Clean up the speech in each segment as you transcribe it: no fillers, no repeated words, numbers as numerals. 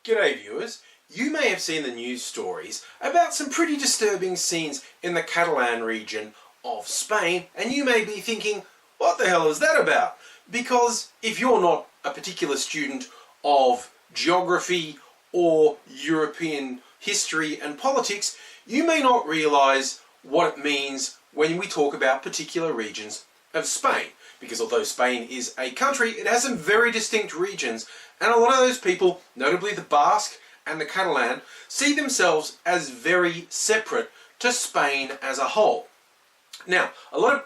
G'day viewers, you may have seen the news stories about some pretty disturbing scenes in the Catalan region of Spain, and you may be thinking, what the hell is that about? Because if you're not a particular student of geography or European history and politics, you may not realise what it means when we talk about particular regions of Spain. Because although Spain is a country, it has some very distinct regions, and a lot of those people, notably the Basque and the Catalan, see themselves as very separate to Spain as a whole. Now,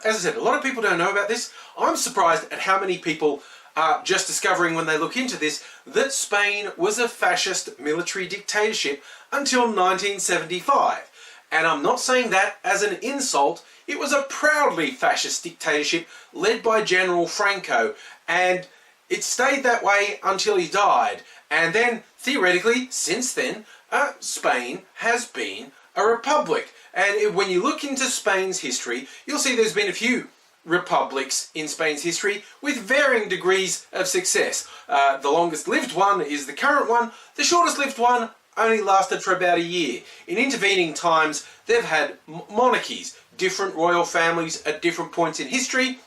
as I said, a lot of people don't know about this. I'm surprised at how many people are just discovering when they look into this that Spain was a fascist military dictatorship until 1975. And I'm not saying that as an insult. It was a proudly fascist dictatorship led by General Franco, and it stayed that way until he died. And then, theoretically, since then, Spain has been a republic. And when you look into Spain's history, you'll see there's been a few republics in Spain's history with varying degrees of success. The longest lived one is the current one. The shortest lived one only lasted for about a year. In intervening times, they've had monarchies, different royal families at different points in history.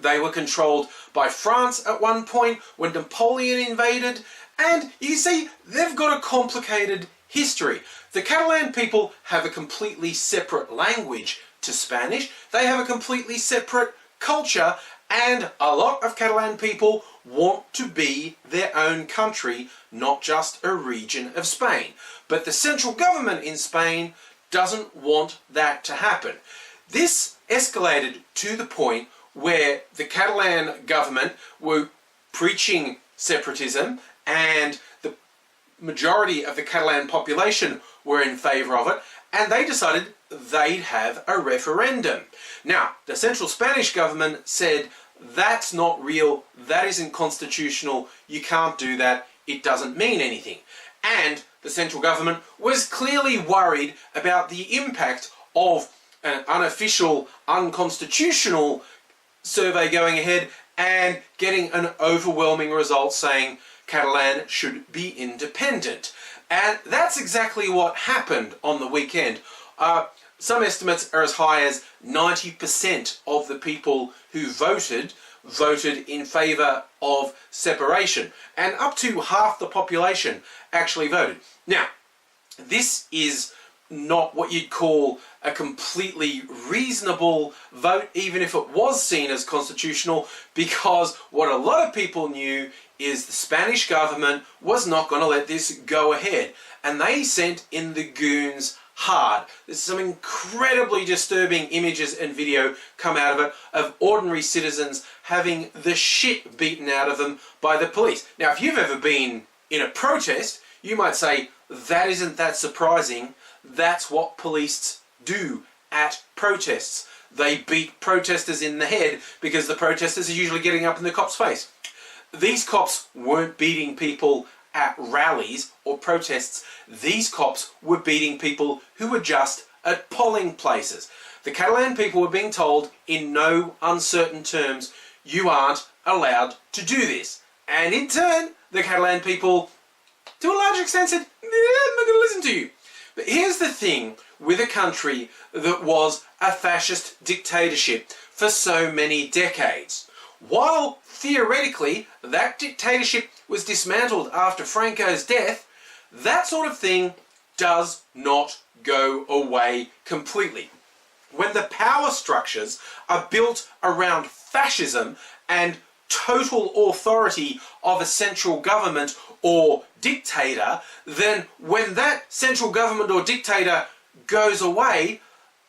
They were controlled by France at one point when Napoleon invaded, and you see, they've got a complicated history. The Catalan people have a completely separate language to Spanish. They have a completely separate culture, and a lot of Catalan people want to be their own country, not just a region of Spain. But the central government in Spain doesn't want that to happen. This escalated to the point where the Catalan government were preaching separatism, and the majority of the Catalan population were in favour of it, and they decided they'd have a referendum. Now, the central Spanish government said, that's not real, that isn't constitutional, you can't do that, it doesn't mean anything. And the central government was clearly worried about the impact of an unofficial, unconstitutional survey going ahead and getting an overwhelming result saying Catalan should be independent. And that's exactly what happened on the weekend. Some estimates are as high as 90% of the people who voted in favour of separation, and up to half the population actually voted. Now, this is not what you'd call a completely reasonable vote, even if it was seen as constitutional, because what a lot of people knew is the Spanish government was not going to let this go ahead, and they sent in the goons hard. There's some incredibly disturbing images and video come out of it, of ordinary citizens having the shit beaten out of them by the police. Now, if you've ever been in a protest, you might say, that isn't that surprising. That's what police do at protests. They beat protesters in the head because the protesters are usually getting up in the cop's face. These cops weren't beating people at rallies or protests. These cops were beating people who were just at polling places. The Catalan people were being told in no uncertain terms, you aren't allowed to do this. And in turn, the Catalan people, to a large extent, said, yeah, I'm not going to listen to you. But here's the thing with a country that was a fascist dictatorship for so many decades. While theoretically that dictatorship was dismantled after Franco's death, that sort of thing does not go away completely. When the power structures are built around fascism and total authority of a central government or dictator, then when that central government or dictator goes away,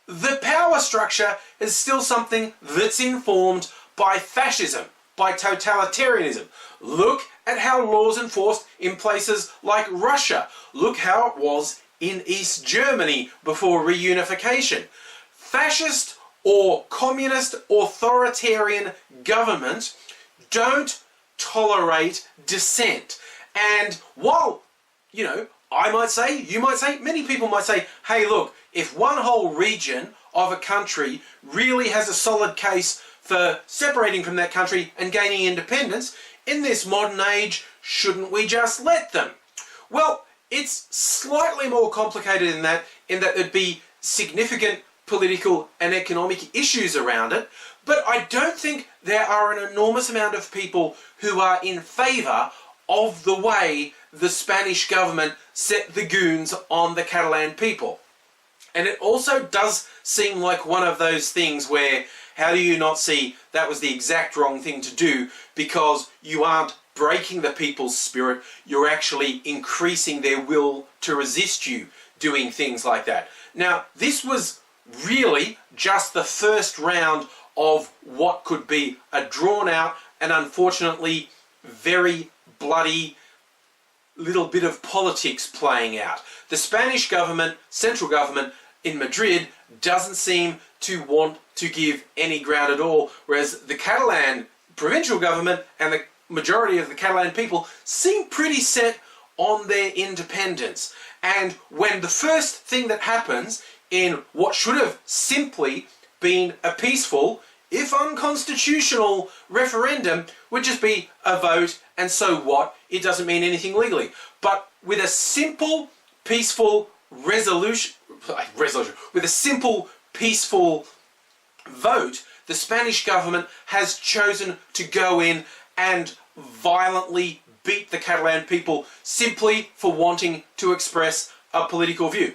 the power structure is still something that's informed by fascism, by totalitarianism. Look at how laws enforced in places like Russia. Look how it was in East Germany before reunification. Fascist or communist authoritarian governments don't tolerate dissent. And while, you know, I might say, you might say, many people might say, hey look, if one whole region of a country really has a solid case for separating from that country and gaining independence, in this modern age, shouldn't we just let them? Well, it's slightly more complicated than that, in that there'd be significant political and economic issues around it, but I don't think there are an enormous amount of people who are in favour of the way the Spanish government set the goons on the Catalan people. And it also does seem like one of those things where, how do you not see that was the exact wrong thing to do, because you aren't breaking the people's spirit, you're actually increasing their will to resist you doing things like that. Now, this was really just the first round of what could be a drawn out and unfortunately very bloody little bit of politics playing out. The Spanish government, central government in Madrid, doesn't seem to want to give any ground at all, whereas the Catalan provincial government and the majority of the Catalan people seem pretty set on their independence. And when the first thing that happens in what should have simply been a peaceful, if unconstitutional, referendum would just be a vote, and so what? It doesn't mean anything legally. But with a simple, peaceful resolution, with a simple, peaceful vote, the Spanish government has chosen to go in and violently beat the Catalan people simply for wanting to express a political view.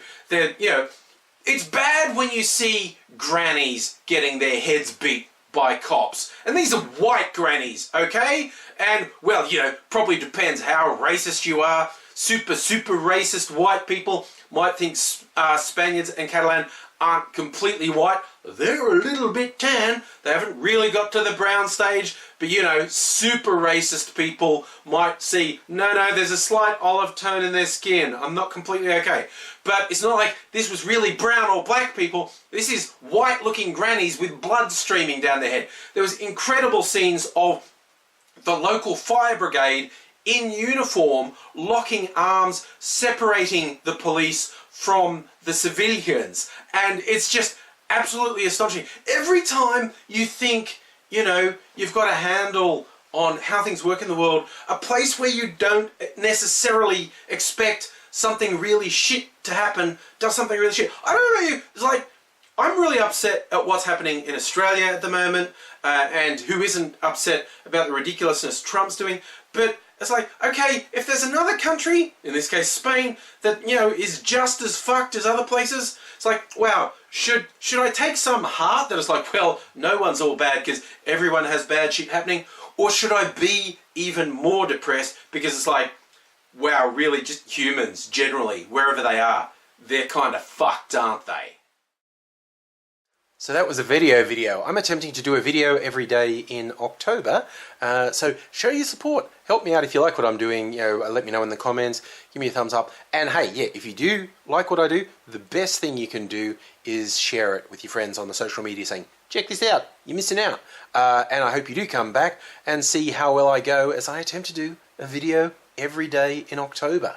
It's bad when you see grannies getting their heads beat by cops. And these are white grannies, okay? And, well, probably depends how racist you are. Super racist white people might think Spaniards and Catalan aren't completely white. They're a little bit tan. They haven't really got to the brown stage. But, super racist people might see, no, there's a slight olive tone in their skin. I'm not completely okay. But it's not like this was really brown or black people. This is white-looking grannies with blood streaming down their head. There was incredible scenes of the local fire brigade in uniform, locking arms, separating the police from the civilians. And it's just absolutely astonishing. Every time you think, you've got a handle on how things work in the world, a place where you don't necessarily expect something really shit to happen does something really shit. I don't know about you, it's like, I'm really upset at what's happening in Australia at the moment, and who isn't upset about the ridiculousness Trump's doing, but it's like, okay, if there's another country, in this case Spain, that, is just as fucked as other places, it's like, wow, should I take some heart that it's like, well, no one's all bad because everyone has bad shit happening, or should I be even more depressed because it's like, wow, really just humans generally, wherever they are, they're kind of fucked, aren't they? So that was a video. I'm attempting to do a video every day in October. So show your support. Help me out if you like what I'm doing. Let me know in the comments. Give me a thumbs up. And hey, yeah, if you do like what I do, the best thing you can do is share it with your friends on the social media saying, check this out, you're missing out. And I hope you do come back and see how well I go as I attempt to do a video every day in October.